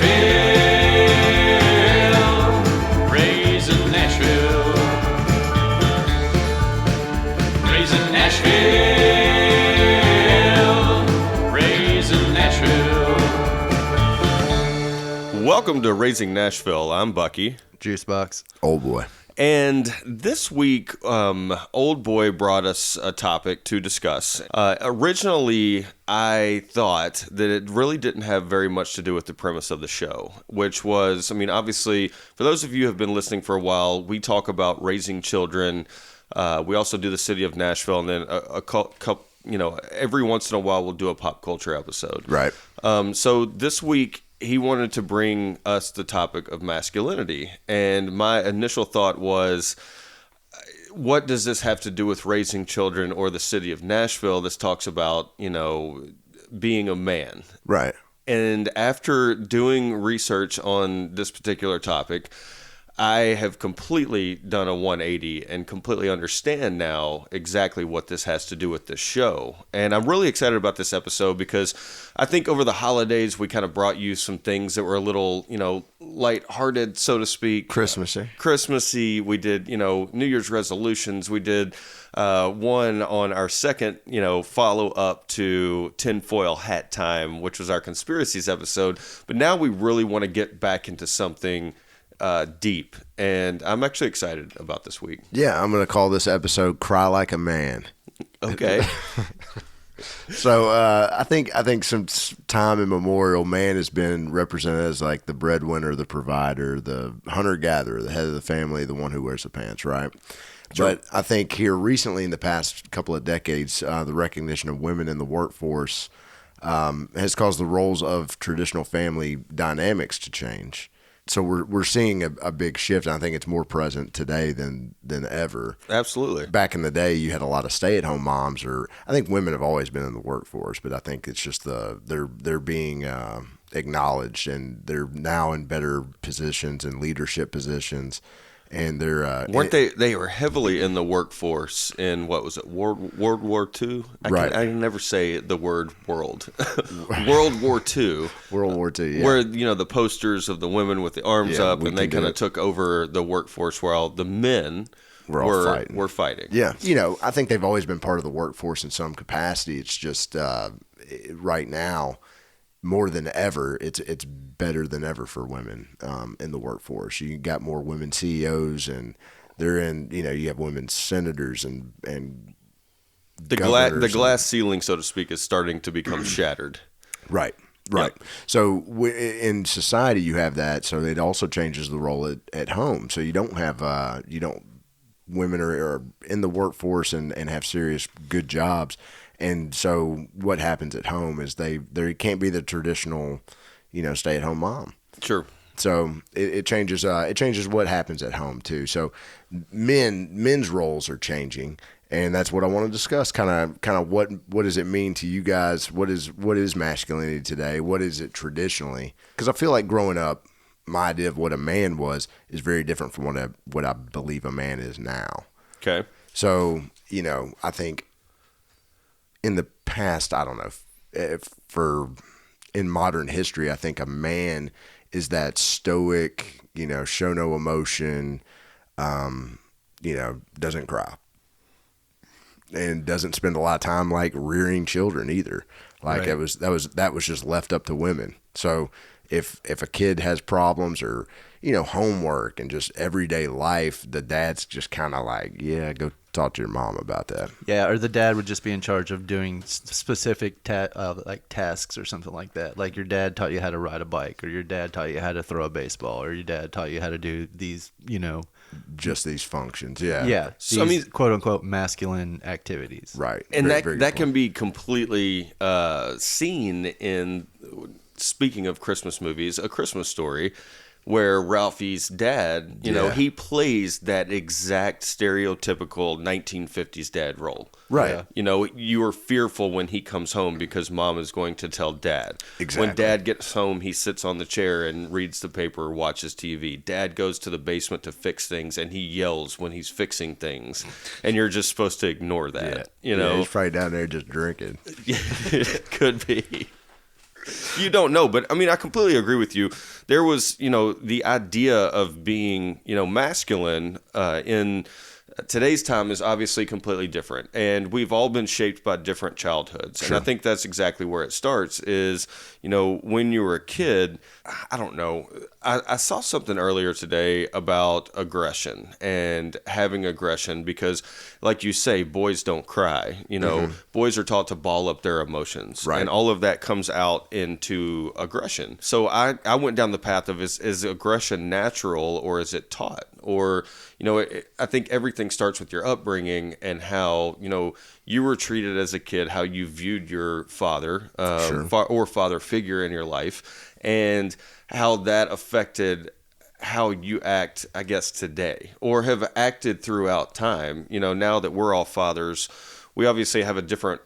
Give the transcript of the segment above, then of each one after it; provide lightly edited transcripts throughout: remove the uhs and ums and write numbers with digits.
Nashville, raising Nashville, raising Nashville, raising Nashville. Welcome to Raising Nashville. I'm Bucky. Juicebox. Old boy. And this week, Old Boy brought us a topic to discuss. Originally, I thought that it really didn't have very much to do with the premise of the show, which was, I mean, obviously, for those of you who have been listening for a while, we talk about raising children. We also do the city of Nashville, and then a couple, every once in a while, we'll do a pop culture episode. Right. So this week, he wanted to bring us the topic of masculinity. And my initial thought was, what does this have to do with raising children or the city of Nashville? This talks about, being a man. Right. And after doing research on this particular topic, I have completely done a 180 and completely understand now exactly what this has to do with this show. And I'm really excited about this episode because I think over the holidays, we kind of brought you some things that were a little, lighthearted, so to speak. Christmassy. We did, New Year's resolutions. We did one on our second, follow up to Tinfoil Hat Time, which was our conspiracies episode. But now we really want to get back into something deep, and I'm actually excited about this week. Yeah, I'm going to call this episode "Cry Like a Man." Okay. So I think since time immemorial, man has been represented as like the breadwinner, the provider, the hunter-gatherer, the head of the family, the one who wears the pants, right? Sure. But I think here recently in the past couple of decades, the recognition of women in the workforce has caused the roles of traditional family dynamics to change. So we're seeing a big shift. And I think it's more present today than ever. Absolutely. Back in the day, you had a lot of stay-at-home moms, or I think women have always been in the workforce, but I think it's just they're being acknowledged, and they're now in better positions and leadership positions. And they're they were heavily in the workforce in, what was it, World War II? Right. I can never say the word world. World War II. World War II, yeah. Where, the posters of the women with the arms up, and they kind of took over the workforce while the men were fighting. Yeah. I think they've always been part of the workforce in some capacity. It's just right now, more than ever, it's better than ever for women in the workforce. You got more women CEOs, and they're in. You have women senators and the glass ceiling, so to speak, is starting to become shattered. Right. Yep. So in society, you have that. So it also changes the role at home. So you don't have women are in the workforce and have serious good jobs. And so what happens at home is they can't be the traditional, stay-at-home mom. Sure. So it changes. It changes what happens at home too. So men's roles are changing, and that's what I want to discuss. Kind of what does it mean to you guys? What is masculinity today? What is it traditionally? Because I feel like growing up, my idea of what a man was is very different from what I believe a man is now. Okay. So I think. In the past, I don't know, in modern history, I think a man is that stoic, show no emotion, doesn't cry, and doesn't spend a lot of time like rearing children either. Like right. that was just left up to women. So if a kid has problems or homework and just everyday life, the dad's just kind of like, yeah, go talk to your mom about that. Yeah, or the dad would just be in charge of doing specific tasks or something like that. Like your dad taught you how to ride a bike, or your dad taught you how to throw a baseball, or your dad taught you how to do these, just these functions. Yeah. Yeah. So, these quote unquote masculine activities. Right. And that can be completely seen in, speaking of Christmas movies, A Christmas Story, where Ralphie's dad, he plays that exact stereotypical 1950s dad role. Right. You are fearful when he comes home because mom is going to tell dad. Exactly. When dad gets home, he sits on the chair and reads the paper, watches TV. Dad goes to the basement to fix things, and he yells when he's fixing things. And you're just supposed to ignore that. Yeah, he's probably down there just drinking. It could be. You don't know, but I mean, I completely agree with you. There was, the idea of being, masculine in today's time is obviously completely different, and we've all been shaped by different childhoods. Sure. And I think that's exactly where it starts is, when you were a kid, I don't know. I saw something earlier today about aggression and having aggression because, like you say, boys don't cry. Boys are taught to ball up their emotions. Right. And all of that comes out into aggression. So I went down the path of is aggression natural or is it taught? Or, I think everything starts with your upbringing and how, you were treated as a kid, how you viewed your father or father figure in your life, and how that affected how you act, I guess, today or have acted throughout time. Now that we're all fathers, we obviously have a different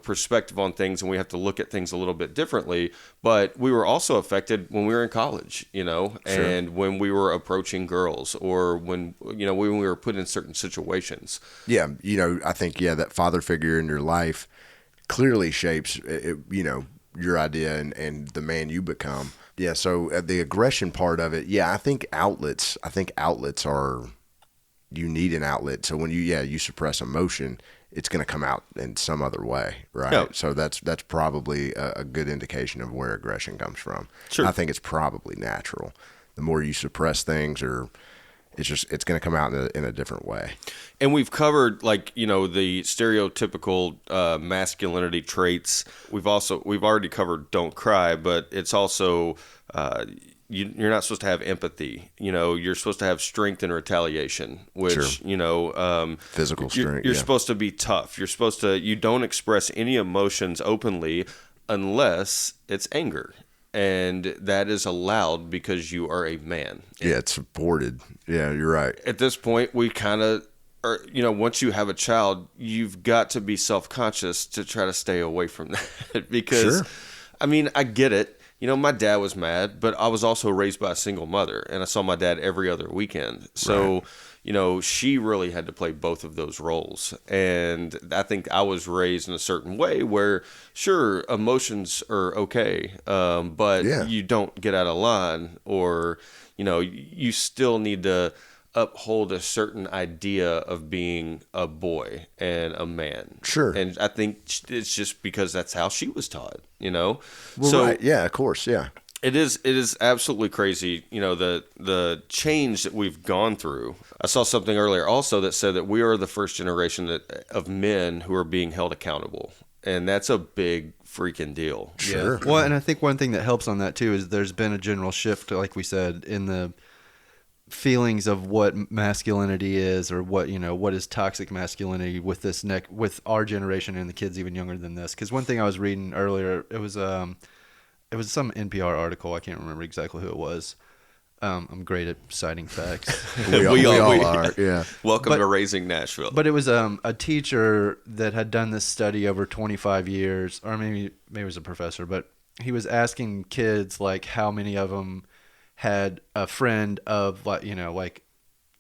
perspective on things, and we have to look at things a little bit differently. But we were also affected when we were in college, and when we were approaching girls, or when when we were put in certain situations. Yeah, I think that father figure in your life clearly shapes your idea and the man you become. Yeah, so the aggression part of it, I think outlets are, you need an outlet. So when you suppress emotion, it's going to come out in some other way, right? Yeah. So that's probably a good indication of where aggression comes from. Sure. I think it's probably natural. The more you suppress things, it's going to come out in a different way. And we've covered the stereotypical masculinity traits. We've already covered don't cry, but it's also you're not supposed to have empathy. You're supposed to have strength and retaliation, which, Sure. Physical strength. You're supposed to be tough. You don't express any emotions openly unless it's anger. And that is allowed because you are a man. Yeah, it's supported. Yeah, you're right. At this point, we kind of once you have a child, you've got to be self-conscious to try to stay away from that because, Sure. I mean, I get it. My dad was mad, but I was also raised by a single mother, and I saw my dad every other weekend. So, Right. She really had to play both of those roles. And I think I was raised in a certain way where, sure, emotions are okay, but you don't get out of line, or, you still need to uphold a certain idea of being a boy and a man. Sure. And I think it's just because that's how she was taught, Well, so right. Yeah, of course. Yeah. it is absolutely crazy, the change that we've gone through. I saw something earlier also that said that we are the first generation of men who are being held accountable. And that's a big freaking deal. Sure. Yeah. Well, and I think one thing that helps on that too is there's been a general shift, like we said, in the feelings of what masculinity is, or what is toxic masculinity with with our generation and the kids even younger than this. Because one thing I was reading earlier, it was some NPR article. I can't remember exactly who it was. I'm great at citing facts. We all are. Yeah. Welcome to Raising Nashville. But it was a teacher that had done this study over 25 years, or maybe it was a professor, but he was asking kids like how many of them had a friend of like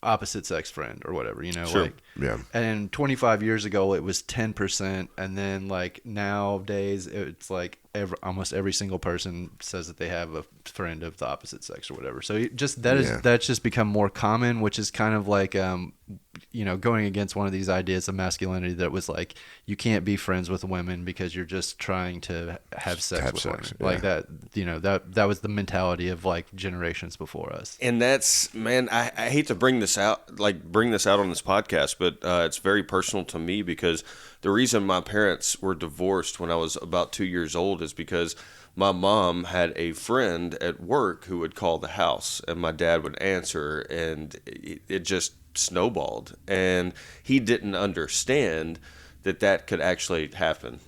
opposite sex friend or whatever, Sure. like, Yeah. and 25 years ago it was 10%, and then like nowadays it's like almost every single person says that they have a friend of the opposite sex or whatever. So that's just become more common, which is kind of like going against one of these ideas of masculinity that was like you can't be friends with women because you're just trying to have sex with women. Yeah. Like that was the mentality of like generations before us. And that's, man, I hate to bring this out on this podcast, but it's very personal to me because the reason my parents were divorced when I was about 2 years old is because my mom had a friend at work who would call the house, and my dad would answer, and it just snowballed. And he didn't understand that could actually happen,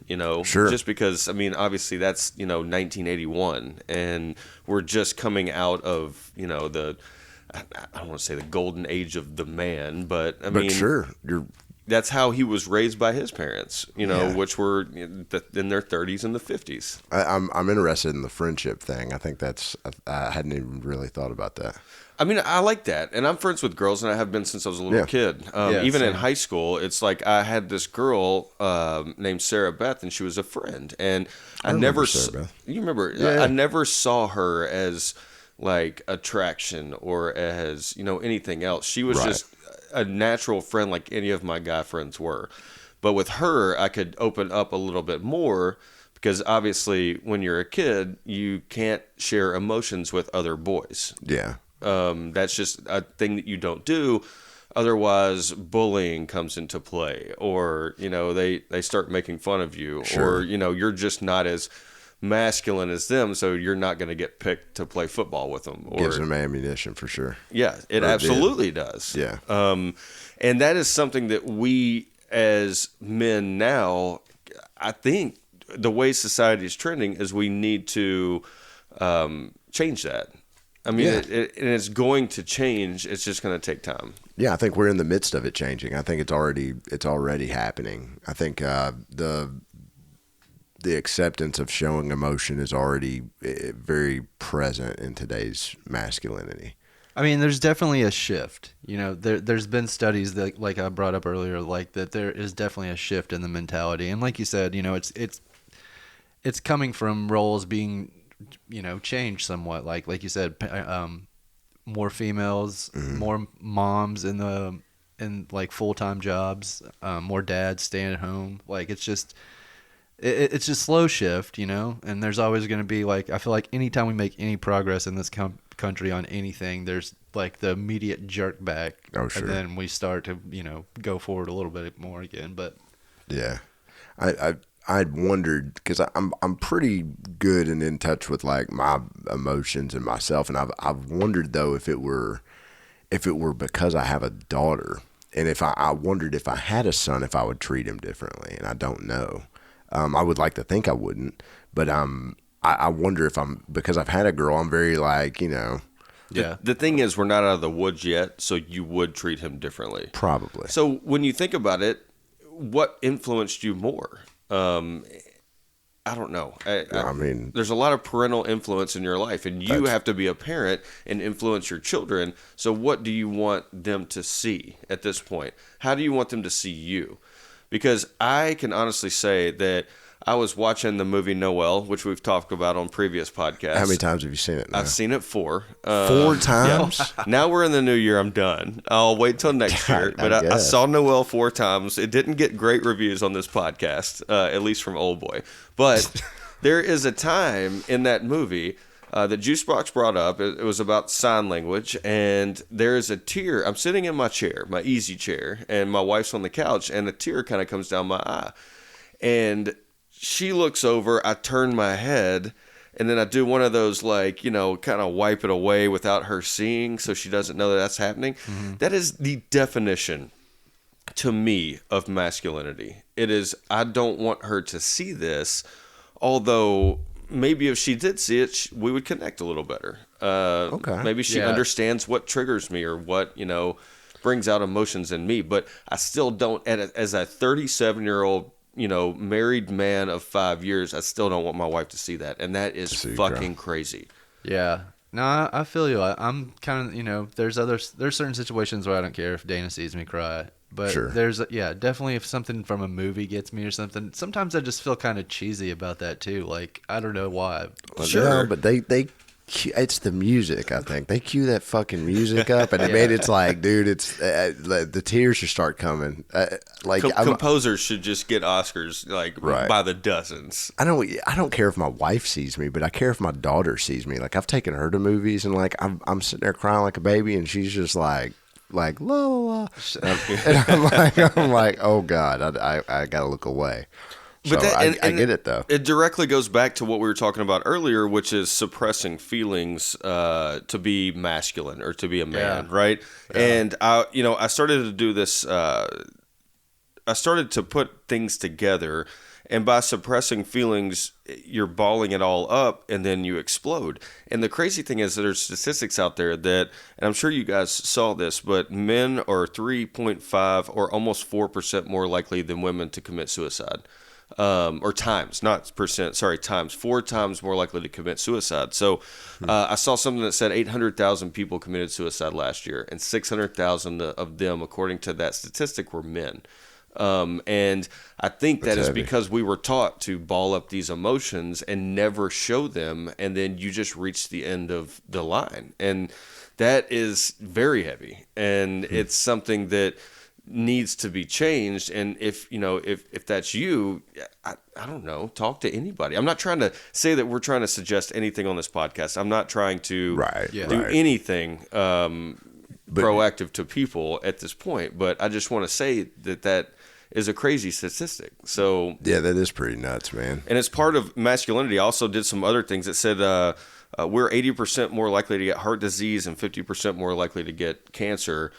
Sure. just because, I mean, obviously that's, 1981, and we're just coming out of, I don't want to say the golden age of the man, but I mean, sure, that's how he was raised by his parents, Yeah. which were in their 30s and the 50s. I'm interested in the friendship thing. I think I hadn't even really thought about that. I mean, I like that. And I'm friends with girls, and I have been since I was a little Yeah. kid. Yeah, even in same. high school, it's like I had this girl named Sarah Beth, and she was a friend. And I remember never Sarah Beth. You remember? Yeah. I never saw her as like attraction or as, anything else. She was Right. just a natural friend like any of my guy friends were. But with her, I could open up a little bit more because obviously when you're a kid, you can't share emotions with other boys. Yeah. That's just a thing that you don't do. Otherwise, bullying comes into play, or they start making fun of you, Sure. or you're just not as masculine as them, so you're not going to get picked to play football with them. Or, Gives them ammunition for sure. yeah, it Or absolutely does. Yeah. And that is something that we as men now, I think the way society is trending is we need to change that. I mean, Yeah. and it's going to change. It's just going to take time. Yeah, I think we're in the midst of it changing. I think it's already happening. I think the acceptance of showing emotion is already very present in today's masculinity. I mean, there's definitely a shift. There's been studies that, like I brought up earlier, like that there is definitely a shift in the mentality. And like you said, it's coming from roles being, changed somewhat. Like you said, more females, more moms in like full-time jobs, more dads staying at home. Like it's just slow shift, and there's always going to be like, I feel like anytime we make any progress in this country on anything, there's like the immediate jerk back. Oh, sure. And then we start to, go forward a little bit more again. But Yeah, I'd wondered because I'm pretty good and in touch with like my emotions and myself, and I've wondered though if it were because I have a daughter, and if I wondered if I had a son if I would treat him differently, and I don't know. I would like to think I wouldn't, but I wonder if because I've had a girl, I'm very like, yeah. The thing is, we're not out of the woods yet, so you would treat him differently. probably. So when you think about it, what influenced you more? I don't know. I mean, there's a lot of parental influence in your life, and you have to be a parent and influence your children. So what do you want them to see at this point? How do you want them to see you? Because I can honestly say that I was watching the movie Noelle, which we've talked about on previous podcasts. how many times have you seen it now? I've seen it 4. 4 times? Yeah. Now we're in the new year. I'm done. I'll wait till next year. God, But I I guess. saw Noelle 4 times. It didn't get great reviews on this podcast, at least from Old Boy. But there is a time in that movie that Juicebox brought up. It was about sign language, and there is a tear. I'm sitting in my chair, my easy chair, and my wife's on the couch, and a tear kind of comes down my eye. And she looks over, I turn my head, and then I do one of those, like, kind of wipe it away without her seeing so she doesn't know that that's happening. Mm-hmm. That is the definition to me of masculinity. It is, I don't want her to see this, although maybe if she did see it, we would connect a little better. Okay. Maybe she understands what triggers me or what, brings out emotions in me. But I still don't, as a 37-year-old, married man of 5 years, I still don't want my wife to see that. And that is fucking crazy. Yeah. No, I feel you. I'm kind of, there's certain situations where I don't care if Dana sees me cry. But Sure. there's, definitely if something from a movie gets me or something, sometimes I just feel kind of cheesy about that too. Like, I don't know why. Sure. No, but it's the music, I think. They cue that fucking music up, and it made it's like, dude, it's the tears should start coming. Composers should just get Oscars by the dozens. I don't care if my wife sees me, but I care if my daughter sees me. Like, I've taken her to movies, and like I'm sitting there crying like a baby, and she's just like la la la, and I'm like, oh God, I gotta look away. So But I get it though. It directly goes back to what we were talking about earlier, which is suppressing feelings to be masculine or to be a man, right? Yeah. And I started to do this. I started to put things together, And by suppressing feelings, you're balling it all up and then you explode. And the crazy thing is that there's statistics out there that, and I'm sure you guys saw this, but men are 3.5 or almost 4% more likely than women to commit suicide. Or times, not percent, sorry, times, 4 times more likely to commit suicide. So I saw something that said 800,000 people committed suicide last year, and 600,000 of them, according to that statistic, were men. And I think that is because we were taught to ball up these emotions and never show them, and then you just reach the end of the line. And that is very heavy, and it's something that needs to be changed. And if that's you, I don't know, talk to anybody. I'm not trying to say that we're trying to suggest anything on this podcast. I'm not trying to do anything proactive to people at this point, but I just want to say that is a crazy statistic. So yeah, that is pretty nuts, man. And as part of Masculinity, I also did some other things that said we're 80% more likely to get heart disease and 50% more likely to get cancer.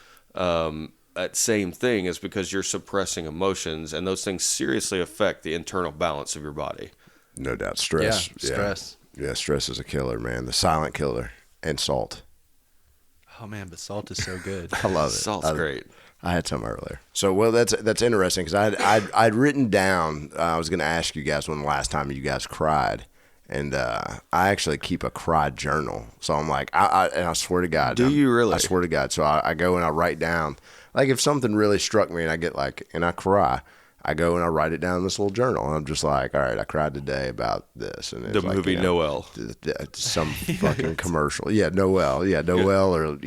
That same thing is because you're suppressing emotions, and those things seriously affect the internal balance of your body. No doubt. Stress. Yeah, stress. Yeah, stress is a killer, man. The silent killer. And salt. Oh man, but salt is so good. I love it. Salt's great. I had some earlier. So, well, that's interesting because I'd written down. I was going to ask you guys when the last time you guys cried, and I actually keep a cry journal. So I'm like, and I swear to God. Do you really? I swear to God. So I go and I write down. Like if something really struck me and I get and I cry, I go and I write it down in this little journal. And I'm just like, all right, I cried today about this. And it's the movie Noel. Some fucking commercial. Yeah, Noel. Yeah, Noel or,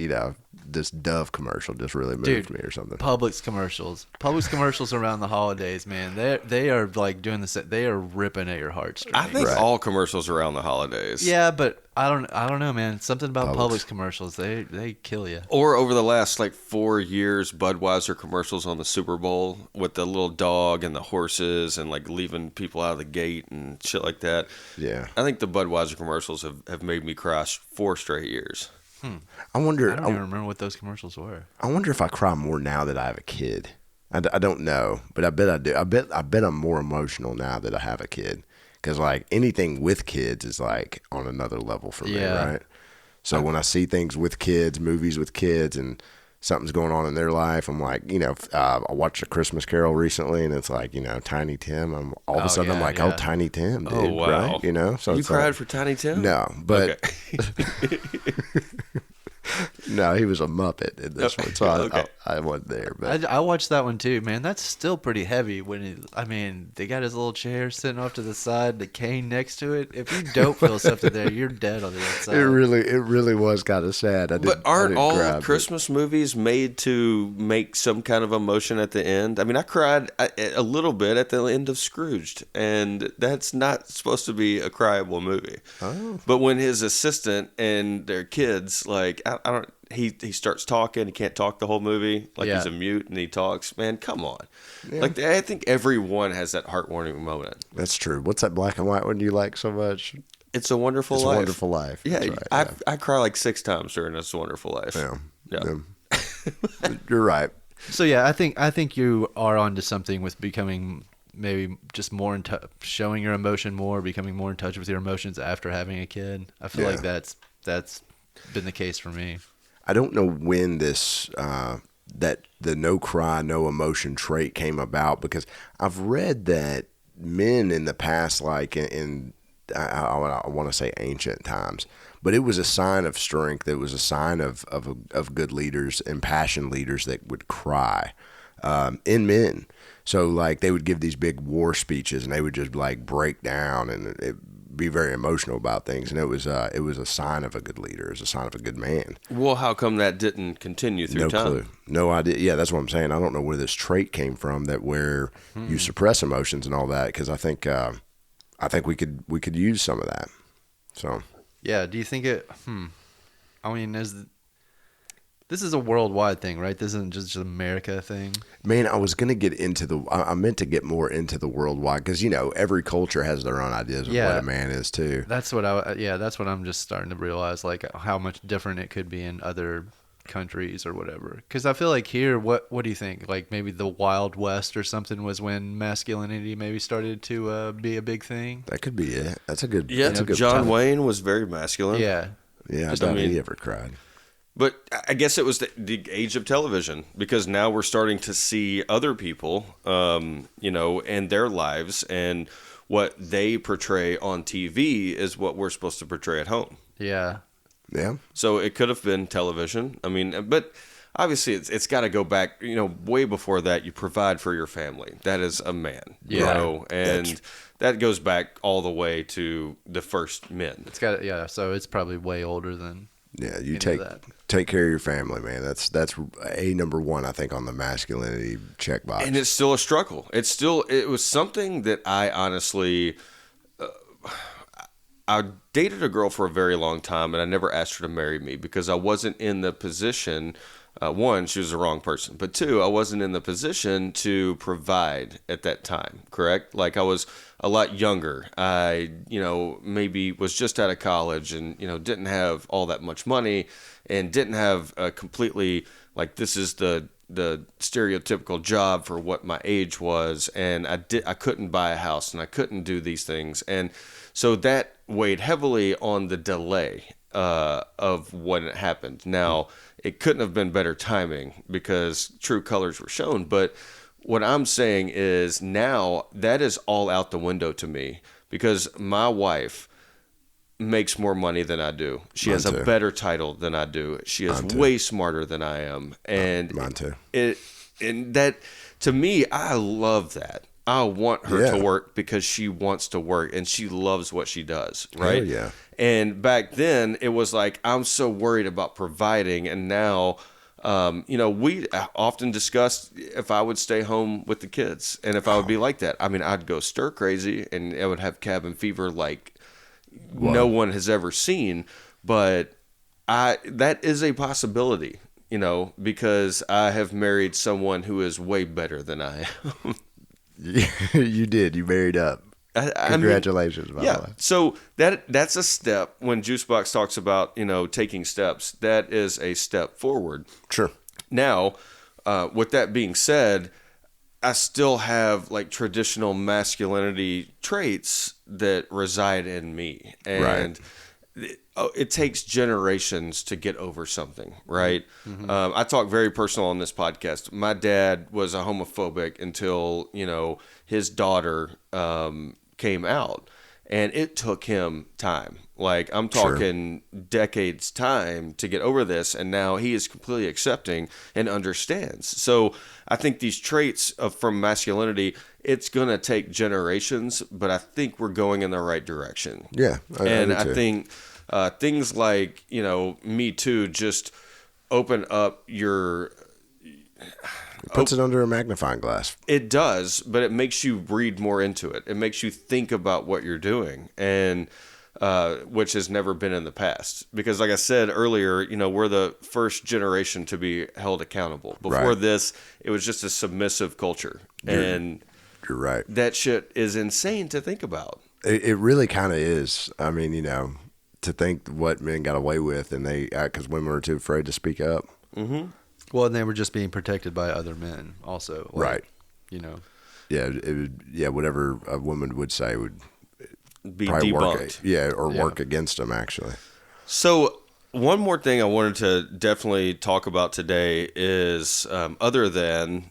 this Dove commercial just really moved me or something. Publix commercials around the holidays, man. They are like doing this. They are ripping at your heartstrings. I think all commercials around the holidays. Yeah, but I don't know, man. Something about Publix commercials, they kill you. Or over the last 4 years, Budweiser commercials on the Super Bowl with the little dog and the horses and leaving people out of the gate and shit like that. Yeah, I think the Budweiser commercials have made me cry 4 straight years. I wonder. I don't even remember what those commercials were. I wonder if I cry more now that I have a kid. I don't know, but I bet I do. I bet I'm more emotional now that I have a kid because anything with kids is on another level for me, right? So when I see things with kids, movies with kids, and something's going on in their life, I'm like, I watched A Christmas Carol recently, and it's Tiny Tim. I'm all of a sudden I'm like, oh, Tiny Tim, dude, oh, wow. right? So you cried for Tiny Tim? No, but okay. No, he was a Muppet in this one, so I wasn't there. But I watched that one too, man. That's still pretty heavy. They got his little chair sitting off to the side, the cane next to it. If you don't feel something there, you're dead on the inside. It really was kind of sad. But aren't all Christmas movies made to make some kind of emotion at the end? I mean, I cried a little bit at the end of Scrooged, and that's not supposed to be a cryable movie. Oh. But when his assistant and their kids, he starts talking. He can't talk the whole movie. He's a mute and he talks. Man, come on. Yeah. I think everyone has that heartwarming moment. That's true. What's that black and white one you like so much? It's a Wonderful Life. It's a Wonderful Life. Yeah, right, I cry 6 times during It's a Wonderful Life. Yeah. You're right. So yeah, I think you are onto something with becoming maybe just more in touch, showing your emotion more, becoming more in touch with your emotions after having a kid. I feel like that's been the case for me. I don't know when this that the no cry, no emotion trait came about, because I've read that men in the past, I want to say ancient times, but it was a sign of strength. It was a sign of good leaders, impassioned leaders that would cry in men. So they would give these big war speeches and they would just break down and be very emotional about things. And it was a sign of a good leader. It was a sign of a good man. Well, how come that didn't continue through time? No clue. No idea. Yeah, that's what I'm saying. I don't know where this trait came from where you suppress emotions and all that, because I think we could use some of that. So yeah, do you think it? I mean, this is a worldwide thing, right? This isn't just an America thing. Man, I was gonna get into I meant to get more into the worldwide, because every culture has their own ideas of what a man is too. That's what I'm just starting to realize, how much different it could be in other countries or whatever. Because I feel like here, what do you think? Like maybe the Wild West or something was when masculinity maybe started to be a big thing. That could be it. That's a good. Yeah, that's a good John time. Wayne was very masculine. Yeah. Yeah, I doubt he ever cried. But I guess it was the age of television, because now we're starting to see other people, and their lives, and what they portray on TV is what we're supposed to portray at home. Yeah. Yeah. So it could have been television. I mean, but obviously it's got to go back, way before that. You provide for your family. That is a man, and that goes back all the way to the first men. It's got so it's probably way older than you take care of your family, man. That's a number one, I think, on the masculinity checkbox. And it's still a struggle. It was something that I honestly I dated a girl for a very long time, and I never asked her to marry me because I wasn't in the position. One, she was the wrong person, but two, I wasn't in the position to provide at that time. Correct? Like I was a lot younger. I, maybe was just out of college and didn't have all that much money, and didn't have a completely like this is the stereotypical job for what my age was, and I couldn't buy a house, and I couldn't do these things, and so that weighed heavily on the delay of when it happened. Now, it couldn't have been better timing because true colors were shown, but what I'm saying is now that is all out the window to me, because my wife makes more money than I do. She has a better title than I do. She is way smarter than I am. And mine too. And that, to me, I love that. I want her to work because she wants to work and she loves what she does, right? Hell yeah. And back then, it was like, I'm so worried about providing. And now, we often discussed if I would stay home with the kids and if I would be like that. I mean, I'd go stir crazy and I would have cabin fever like no one has ever seen. But that is a possibility, because I have married someone who is way better than I am. You did. You married up. Congratulations, by the way. So that's a step. When Juicebox talks about, taking steps, that is a step forward. Sure. Now, with that being said, I still have like traditional masculinity traits that reside in me. And it takes generations to get over something, right? Mm-hmm. I talk very personal on this podcast. My dad was a homophobic until, his daughter came out. And it took him time. Like, I'm talking decades time to get over this. And now he is completely accepting and understands. So I think these traits from masculinity, it's going to take generations, but I think we're going in the right direction. Yeah. I think things like, Me Too just open up your... It puts it under a magnifying glass. It does, but it makes you read more into it. It makes you think about what you're doing, and which has never been in the past. Because like I said earlier, we're the first generation to be held accountable. Before this, it was just a submissive culture. You're right. That shit is insane to think about. It really kind of is. I mean, to think what men got away with, and because women were too afraid to speak up. Mm-hmm. Well, and they were just being protected by other men also. Right. Yeah, whatever a woman would say would be debunked. Work against them, actually. So one more thing I wanted to definitely talk about today is other than...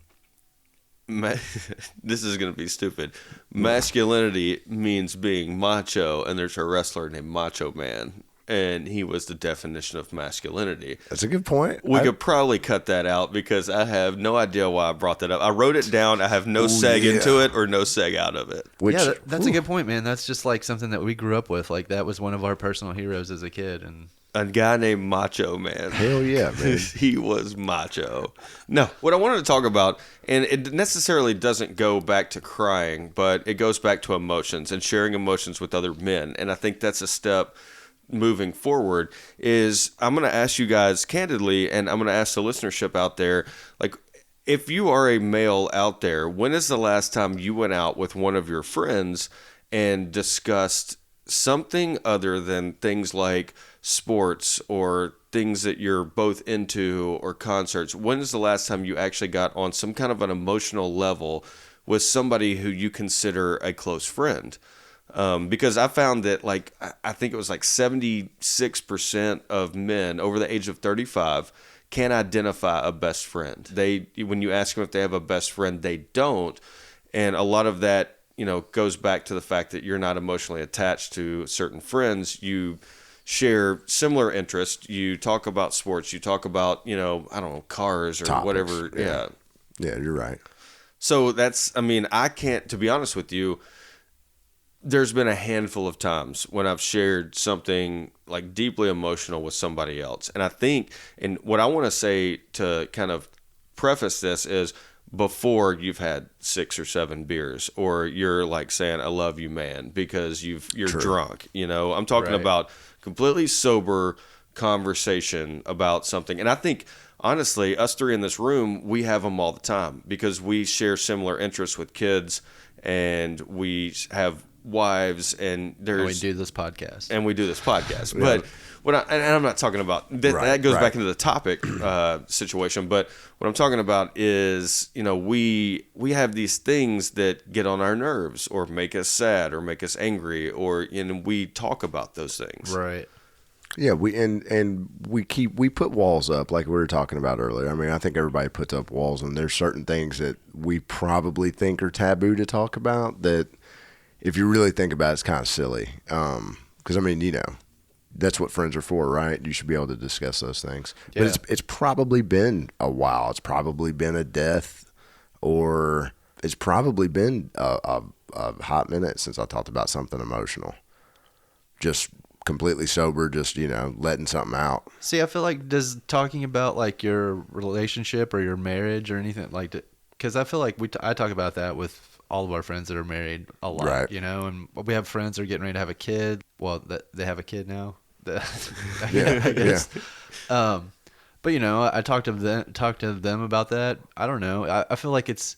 this is going to be stupid. Masculinity means being macho, and there's a wrestler named Macho Man. And he was the definition of masculinity. That's a good point. We could probably cut that out because I have no idea why I brought that up. I wrote it down. I have no seg into it or no seg out of it. That's a good point, man. That's just like something that we grew up with. Like that was one of our personal heroes as a kid. And a guy named Macho Man. Hell yeah, man. He was macho. No, what I wanted to talk about, and it necessarily doesn't go back to crying, but it goes back to emotions and sharing emotions with other men. And I think that's a step moving forward. Is I'm going to ask you guys candidly, and I'm going to ask the listenership out there, like, if you are a male out there, when is the last time you went out with one of your friends and discussed something other than things like sports or things that you're both into or concerts, when is the last time you actually got on some kind of an emotional level with somebody who you consider a close friend? Because I found that, like, I think it was like 76% of men over the age of 35 can't identify a best friend. When you ask them if they have a best friend, they don't. And a lot of that, goes back to the fact that you're not emotionally attached to certain friends. You share similar interests. You talk about sports. You talk about, I don't know, cars or Topics, whatever. yeah. Yeah, you're right. So I can't, to be honest with you, there's been a handful of times when I've shared something like deeply emotional with somebody else. And I think, and what I want to say to kind of preface this is, before you've had 6 or 7 beers, or you're like saying, I love you, man, because you're True. drunk, I'm talking about completely sober conversation about something. And I think, honestly, us three in this room, we have them all the time because we share similar interests with kids, and we have wives, and we do this podcast. But I'm not talking about that. Right, that goes right. back into the topic situation. But what I'm talking about is, we have these things that get on our nerves, or make us sad, or make us angry, and we talk about those things. Right. Yeah, we put walls up like we were talking about earlier. I mean, I think everybody puts up walls, and there's certain things that we probably think are taboo to talk about that, if you really think about it, it's kind of silly. Because, I mean, that's what friends are for, right? You should be able to discuss those things. Yeah. But it's probably been a while. It's probably been a death, or it's probably been a hot minute since I talked about something emotional. Just completely sober, just, letting something out. See, I feel like, does talking about like your relationship or your marriage or anything like that, because I feel like I talk about that with all of our friends that are married a lot, Right. and we have friends that are getting ready to have a kid. Well, they have a kid now. Yeah, I guess. But I talk to them about that. I don't know. I feel like it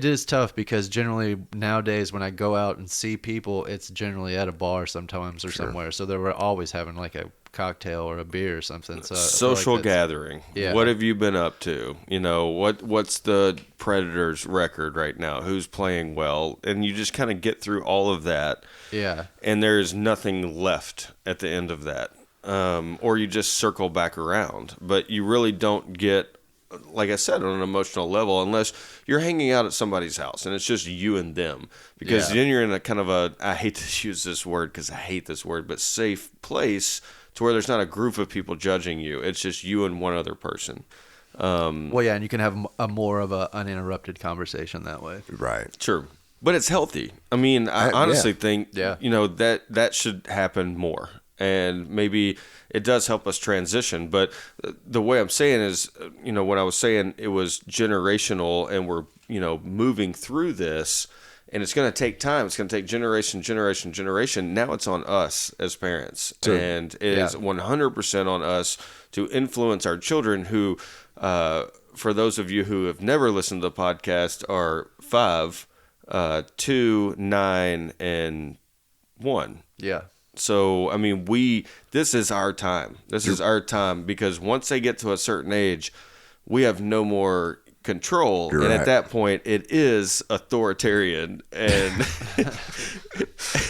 is tough, because generally nowadays when I go out and see people, it's generally at a bar sometimes or somewhere. So they were always having like a cocktail or a beer or something. So Social gathering. Yeah. What have you been up to? What's the Predators' record right now? Who's playing well? And you just kind of get through all of that. Yeah. And there's nothing left at the end of that. Or you just circle back around. But you really don't get, like I said, on an emotional level, unless you're hanging out at somebody's house and it's just you and them. Because then you're in a kind of I hate to use this word because I hate this word, but safe place to where there's not a group of people judging you. It's just you and one other person. Well, yeah, and you can have a more of a uninterrupted conversation that way. Right. True. But it's healthy. I mean, I honestly think, that should happen more. And maybe it does help us transition. But the way I'm saying is, what I was saying, it was generational, and we're, moving through this, and it's going to take time. It's going to take generation. Now it's on us as parents. True. And it is 100% on us to influence our children who, for those of you who have never listened to the podcast, are 5, 2, 9, and 1. Yeah. So, I mean, this is our time. This is our time, because once they get to a certain age, we have no more control. You're and right. at that point, it is authoritarian and,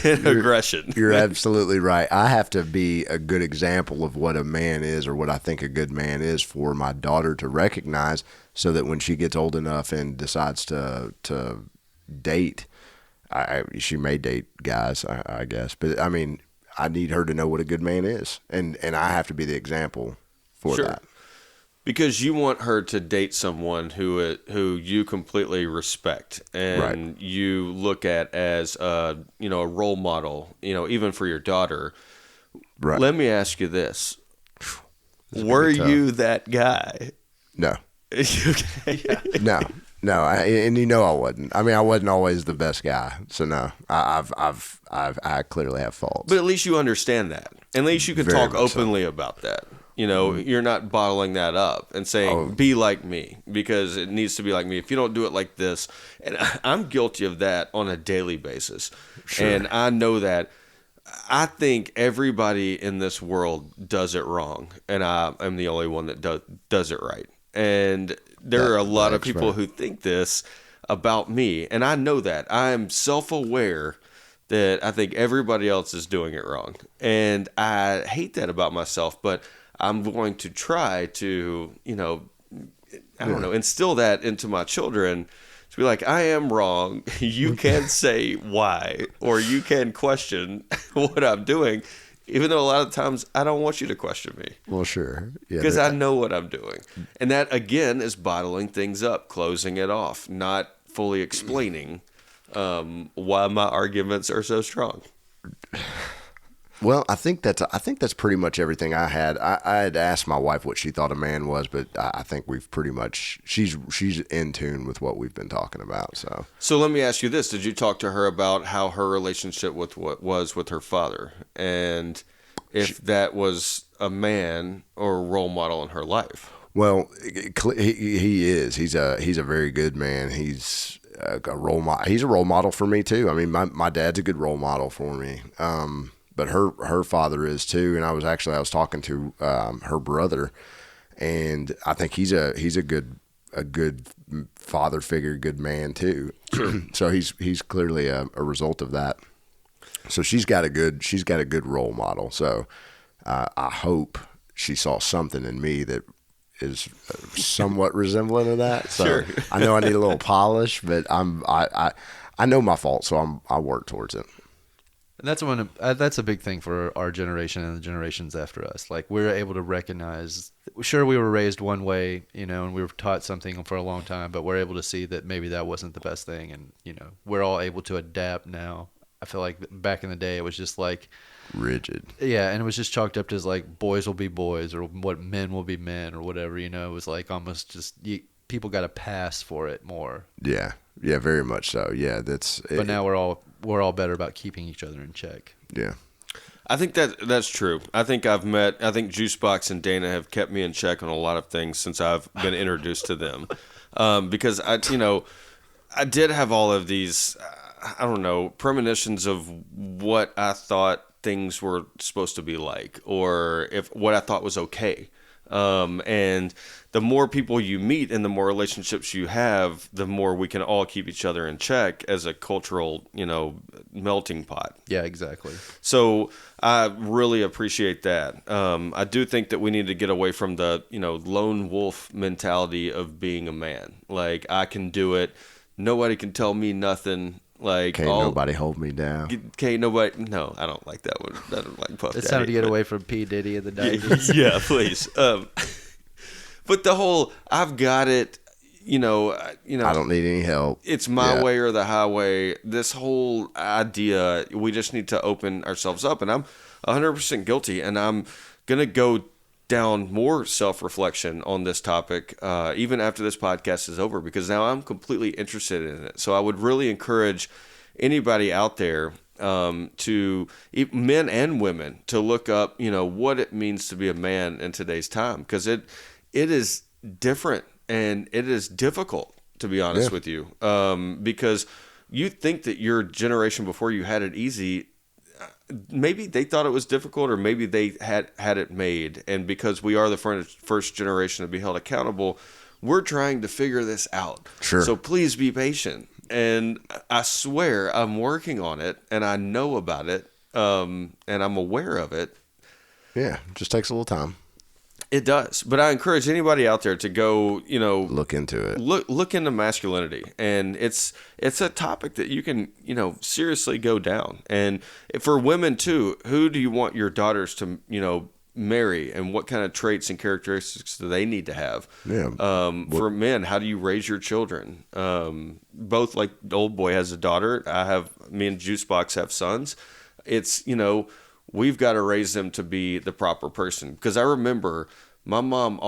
and aggression. You're absolutely right. I have to be a good example of what a man is, or what I think a good man is, for my daughter to recognize, so that when she gets old enough and decides to date, she may date guys, I guess. But, I mean, I need her to know what a good man is. And I have to be the example for that. Because you want her to date someone who you completely respect and you look at as a role model, even for your daughter. Right. Let me ask you this. Were you that guy? No. Okay. No. And I wasn't. I mean, I wasn't always the best guy. So no, I clearly have faults. But at least you understand that. At least you can Very talk much so. openly about that. You're not bottling that up and saying, be like me, because it needs to be like me. If you don't do it like this, and I'm guilty of that on a daily basis. Sure. And I know that I think everybody in this world does it wrong, and I'm the only one that does it right. And there are a lot of people who think this about me, and I know that. I'm self-aware that I think everybody else is doing it wrong. And I hate that about myself, but I'm going to try to, instill that into my children to be like, I am wrong. You can say why, or you can question what I'm doing, even though a lot of times I don't want you to question me. Well, sure. Yeah, because I know what I'm doing. And that, again, is bottling things up, closing it off, not fully explaining why my arguments are so strong. Well, I think that's pretty much everything I had. I had asked my wife what she thought a man was, but I think we've pretty much she's in tune with what we've been talking about. So let me ask you this: did you talk to her about how her relationship with what was with her father, and if that was a man or a role model in her life? Well, he is. He's a very good man. He's a role model. He's a role model for me too. I mean, my dad's a good role model for me. But her father is too. And I was talking to her brother, and I think he's a good father figure, good man too. Sure. So he's clearly a result of that. So she's got a good role model. So I hope she saw something in me that is somewhat resembling of that. So sure. I know I need a little polish, but I know my fault, so I work towards it. And that's a big thing for our generation and the generations after us. Like, we're able to recognize, sure, we were raised one way, and we were taught something for a long time, but we're able to see that maybe that wasn't the best thing. And, we're all able to adapt now. I feel like back in the day, it was just like rigid. Yeah. And it was just chalked up to as like boys will be boys, or what men will be men, or whatever, it was like almost just people got a pass for it more. Yeah. Yeah, very much so. Yeah, But now we're all better about keeping each other in check. Yeah. I think that's true. I think Juicebox and Dana have kept me in check on a lot of things since I've been introduced to them. Because I did have all of these, premonitions of what I thought things were supposed to be like, or what I thought was okay. And the more people you meet and the more relationships you have, the more we can all keep each other in check as a cultural, melting pot. Yeah, exactly. So I really appreciate that. I do think that we need to get away from the, lone wolf mentality of being a man. Like, I can do it. Nobody can tell me nothing. Like, can't nobody hold me down. Can't nobody. No, I don't like that one. I don't like Puff Daddy. It's time to get away from P. Diddy in the 90s. Yeah, please. But the whole I've got it. I don't need any help. It's my way or the highway. This whole idea, we just need to open ourselves up, and I'm 100% guilty, and I'm gonna go down more self-reflection on this topic even after this podcast is over, because now I'm completely interested in it. So I would really encourage anybody out there, to men and women, to look up what it means to be a man in today's time, because it is different and it is difficult, to be honest with you, because you think that your generation before you had it easy. Maybe they thought it was difficult, or maybe they had it made. And because we are the first generation to be held accountable, we're trying to figure this out. Sure. So please be patient. And I swear I'm working on it, and I know about it, and I'm aware of it. Yeah, it just takes a little time. It does. But I encourage anybody out there to go, look into it. Look into masculinity. And it's a topic that you can, seriously go down. And for women too, who do you want your daughters to, marry, and what kind of traits and characteristics do they need to have? Yeah. For men, how do you raise your children? Both, like, the old boy has a daughter. Me and Juicebox have sons. It's, we've got to raise them to be the proper person. Because I remember my mom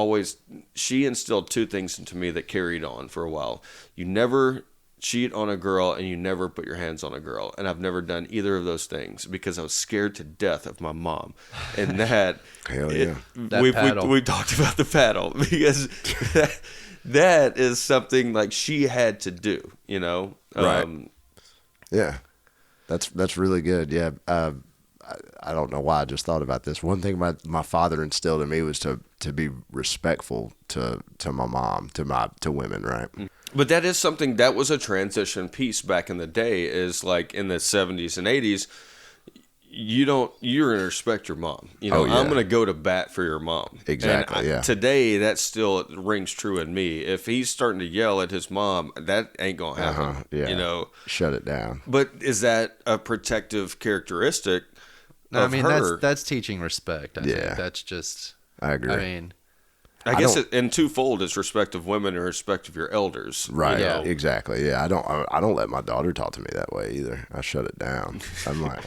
she instilled two things into me that carried on for a while. You never cheat on a girl, and you never put your hands on a girl. And I've never done either of those things because I was scared to death of my mom. And that, hell yeah. We talked about the paddle, because that is something like she had to do, Right. Yeah. That's really good. Yeah. I don't know why I just thought about this. One thing my father instilled in me was to be respectful to my mom, to women, right? But that is something that was a transition piece back in the day, is like in the 70s and 80s. You're going to respect your mom. You know, I'm going to go to bat for your mom. Exactly. And today, that still rings true in me. If he's starting to yell at his mom, that ain't going to happen. Yeah. You know, shut it down. But is that a protective characteristic? No, of I mean her? that's teaching respect. I think that's just. I agree. I mean, I guess in twofold, it's respect of women and respect of your elders. Right. You know? Exactly. Yeah. I don't let my daughter talk to me that way either. I shut it down. I'm like,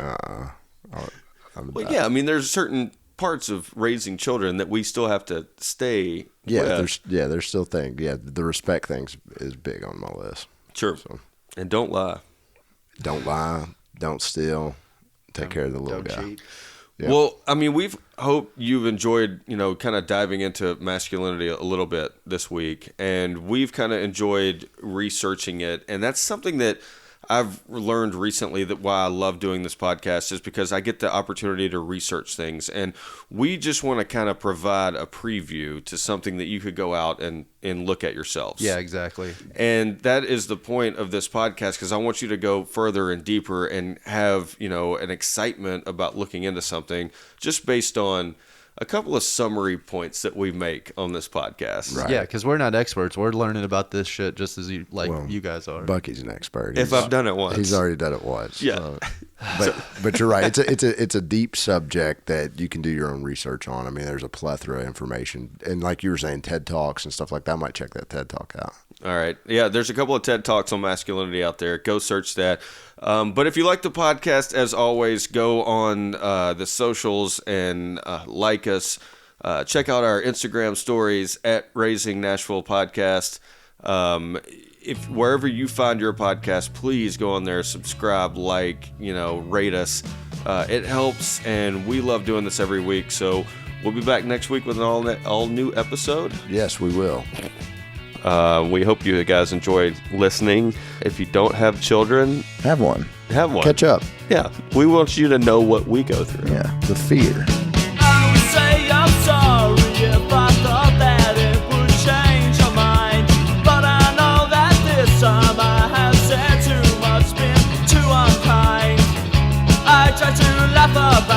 Well, yeah. I mean, there's certain parts of raising children that we still have to stay. There's still things. Yeah, the respect thing is big on my list. Sure. So, and don't lie. Don't lie. Don't steal. Take care of the little guy. Cheat. Yeah. Well, I mean, hope you've enjoyed, kind of diving into masculinity a little bit this week, and we've kind of enjoyed researching it, and that's something that I've learned recently, that why I love doing this podcast is because I get the opportunity to research things, and we just want to kind of provide a preview to something that you could go out and look at yourselves. Yeah, exactly. And that is the point of this podcast, because I want you to go further and deeper and have, an excitement about looking into something just based on a couple of summary points that we make on this podcast. Right. Yeah, because we're not experts. We're learning about this shit just as you guys are. Bucky's an expert. If I've done it once. He's already done it once. Yeah. But you're right. It's a deep subject that you can do your own research on. I mean, there's a plethora of information, and like you were saying, TED Talks and stuff like that. I might check that TED Talk out. All right. Yeah, there's a couple of TED Talks on masculinity out there. Go search that. But if you like the podcast, as always, go on the socials and like us. Check out our Instagram stories at Raising Nashville Podcast. If wherever you find your podcast, please go on there, subscribe, rate us. It helps, and we love doing this every week. So we'll be back next week with an all new episode. Yes, we will. We hope you guys enjoyed listening. If you don't have children, Have one. Catch up. Yeah, we want you to know what we go through. Yeah, the fear. I would say I'm sorry if I thought that it would change your mind. But I know that this time I have said too much, been too unkind. I try to laugh about